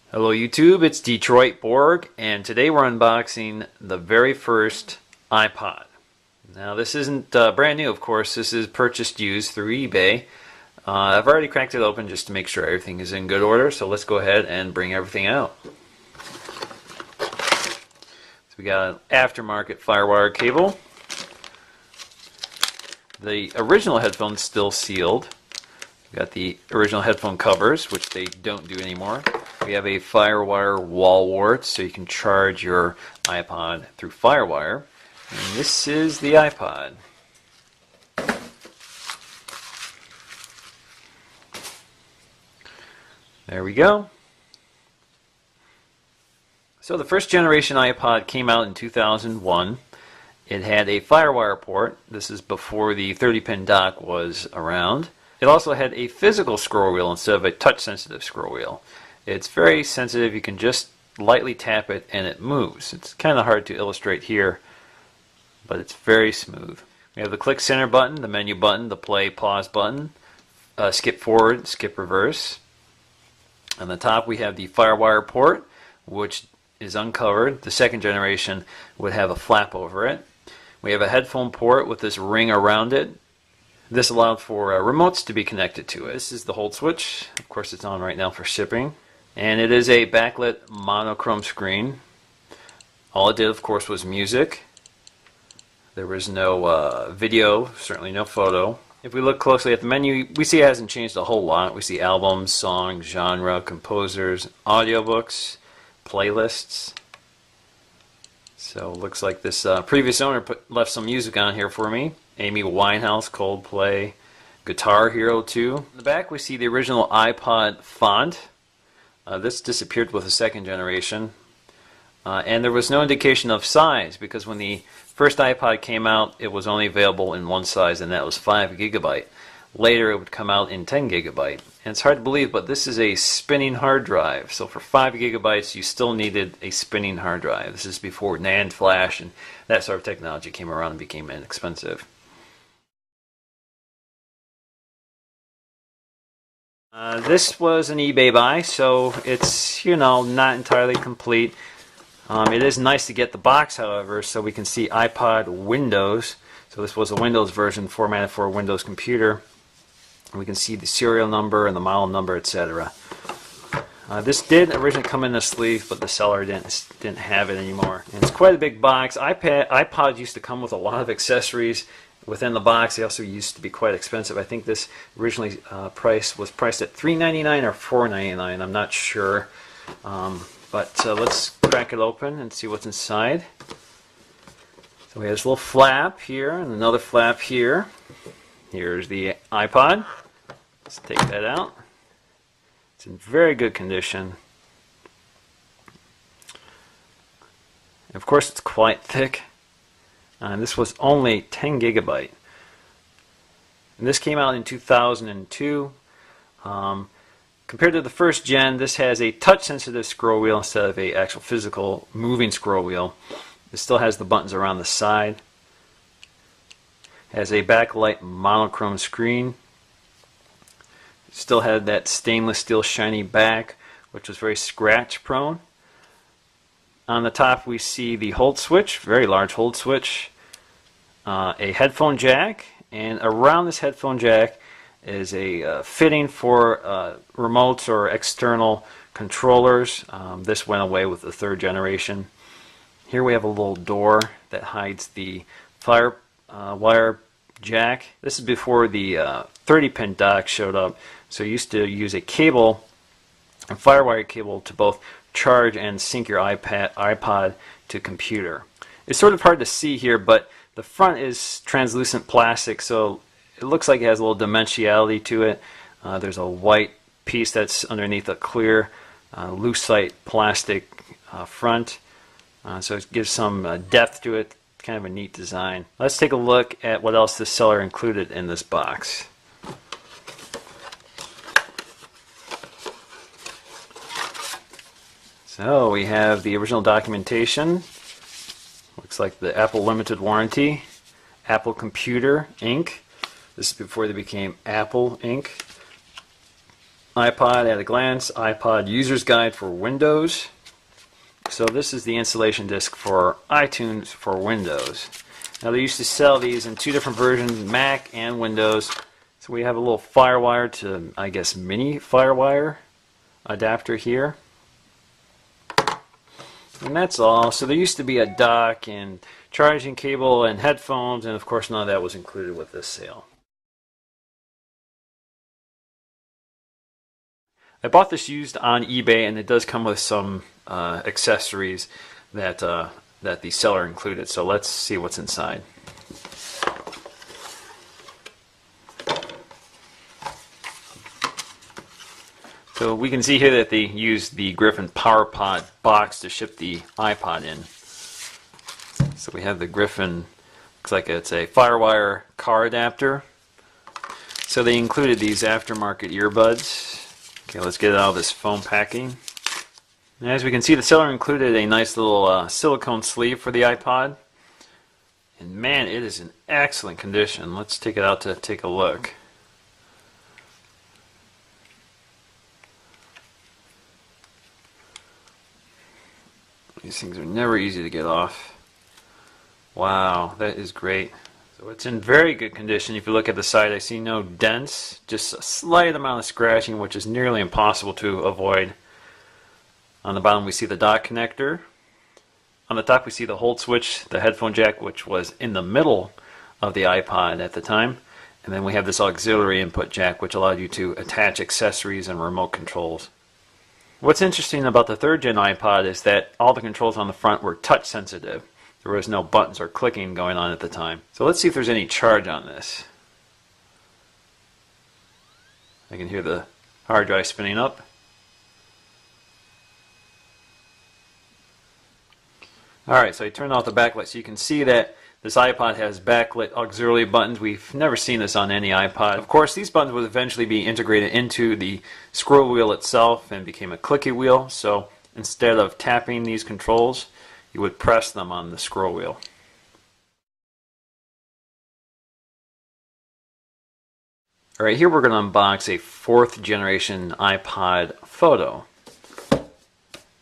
Hello YouTube, it's Detroit Borg, and today we're unboxing the very first iPod. Now this isn't brand new, of course. This is purchased used through eBay. I've already cracked it open just to make sure everything is in good order, so let's go ahead and bring everything out. So we got an aftermarket FireWire cable. The original headphone's still sealed. We've got the original headphone covers, which they don't do anymore. We have a FireWire wall wart, so you can charge your iPod through FireWire. And this is the iPod. There we go. So the first generation iPod came out in 2001. It had a FireWire port. This is before the 30-pin dock was around. It also had a physical scroll wheel instead of a touch-sensitive scroll wheel. It's very sensitive. You can just lightly tap it and it moves. It's kind of hard to illustrate here, but it's very smooth. We have the click center button, the menu button, the play pause button, skip forward, skip reverse. On the top we have the FireWire port, which is uncovered. The second generation would have a flap over it. We have a headphone port with this ring around it. This allowed for remotes to be connected to it. This is the hold switch. Of course it's on right now for shipping. And it is a backlit monochrome screen. All it did, of course, was music. There was no video, certainly no photo. If we look closely at the menu, we see it hasn't changed a whole lot. We see albums, songs, genre, composers, audiobooks, playlists. So it looks like this previous owner left some music on here for me. Amy Winehouse, Coldplay, Guitar Hero 2. In the back we see the original iPod font. This disappeared with the second generation. And there was no indication of size because when the first iPod came out it was only available in one size, and that was 5 GB. Later it would come out in 10 GB. And it's hard to believe, but this is a spinning hard drive. So for 5 GB you still needed a spinning hard drive. This is before NAND flash and that sort of technology came around and became inexpensive. This was an eBay buy, so it's, not entirely complete. It is nice to get the box, however, so we can see iPod Windows. So this was a Windows version formatted for a Windows computer. We can see the serial number and the model number, etc. This did originally come in a sleeve, but the seller didn't have it anymore. And it's quite a big box. iPods used to come with a lot of accessories within the box. They also used to be quite expensive. I think this originally was priced at $3.99 or $4.99. I'm not sure. But let's crack it open and see what's inside. So we have this little flap here and another flap here. Here's the iPod. Let's take that out. It's in very good condition. And of course it's quite thick. And this was only 10 GB. And this came out in 2002. Compared to the first gen, this has a touch-sensitive scroll wheel instead of an actual physical moving scroll wheel. It still has the buttons around the side. Has a backlight monochrome screen. Still had that stainless steel shiny back, which was very scratch prone. On the top we see the hold switch, very large hold switch, a headphone jack, and around this headphone jack is a fitting for remotes or external controllers. This went away with the third generation. Here we have a little door that hides the FireWire jack. This is before the 30-pin dock showed up, so you used to use a cable, a FireWire cable, to both charge and sync your iPod to computer. It's sort of hard to see here, but the front is translucent plastic, so it looks like it has a little dimensionality to it. There's a white piece that's underneath a clear lucite plastic front, so it gives some depth to it. Kind of a neat design. Let's take a look at what else the seller included in this box. So we have the original documentation. Looks like the Apple Limited Warranty, Apple Computer Inc. This is before they became Apple Inc. iPod at a glance, iPod user's guide for Windows. So this is the installation disc for iTunes for Windows. Now they used to sell these in two different versions, Mac and Windows. So we have a little FireWire to, I guess, mini FireWire adapter here. And that's all. So there used to be a dock and charging cable and headphones, and of course none of that was included with this sale. I bought this used on eBay, and it does come with some accessories that the seller included. So let's see what's inside. So we can see here that they used the Griffin PowerPod box to ship the iPod in. So we have the Griffin, looks like it's a FireWire car adapter. So they included these aftermarket earbuds. Okay, let's get it out of this foam packing. And as we can see, the seller included a nice little silicone sleeve for the iPod. And man, it is in excellent condition. Let's take it out to take a look. These things are never easy to get off. Wow, that is great. So it's in very good condition. If you look at the side, I see no dents, just a slight amount of scratching, which is nearly impossible to avoid. On the bottom we see the dock connector. On the top we see the hold switch, the headphone jack, which was in the middle of the iPod at the time. And then we have this auxiliary input jack, which allowed you to attach accessories and remote controls. What's interesting about the 3rd gen iPod is that all the controls on the front were touch sensitive. There was no buttons or clicking going on at the time. So let's see if there's any charge on this. I can hear the hard drive spinning up. Alright, so I turned off the backlight, so you can see that this iPod has backlit auxiliary buttons. We've never seen this on any iPod. Of course, these buttons would eventually be integrated into the scroll wheel itself and became a clicky wheel. So instead of tapping these controls, you would press them on the scroll wheel. Alright, here we're going to unbox a 4th generation iPod Photo.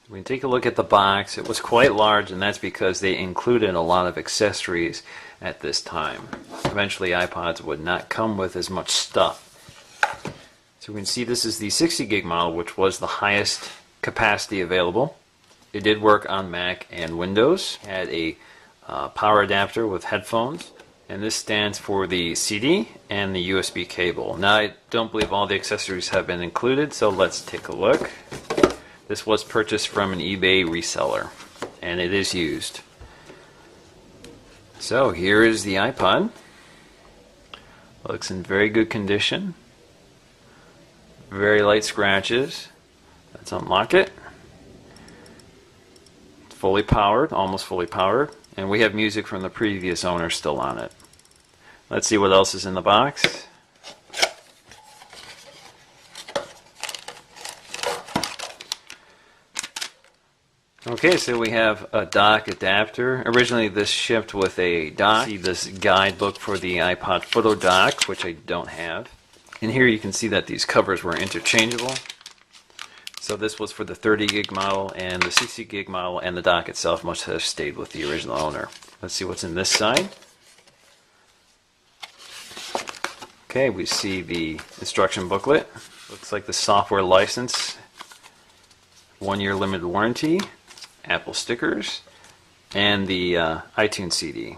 We can take a look at the box. It was quite large, and that's because they included a lot of accessories at this time. Eventually iPods would not come with as much stuff. So we can see this is the 60 gig model, which was the highest capacity available. It did work on Mac and Windows. It had a power adapter with headphones, and this stands for the CD and the USB cable. Now I don't believe all the accessories have been included, so let's take a look. This was purchased from an eBay reseller, and it is used. So here is the iPod. Looks in very good condition. Very light scratches. Let's unlock it. It's fully powered, almost fully powered, and we have music from the previous owner still on it. Let's see what else is in the box. Okay, so we have a dock adapter. Originally this shipped with a dock. See this guidebook for the iPod Photo dock, which I don't have. And here you can see that these covers were interchangeable. So this was for the 30 gig model, and the 60 gig model and the dock itself must have stayed with the original owner. Let's see what's in this side. Okay, we see the instruction booklet. Looks like the software license, 1-year limited warranty, Apple stickers, and the iTunes CD.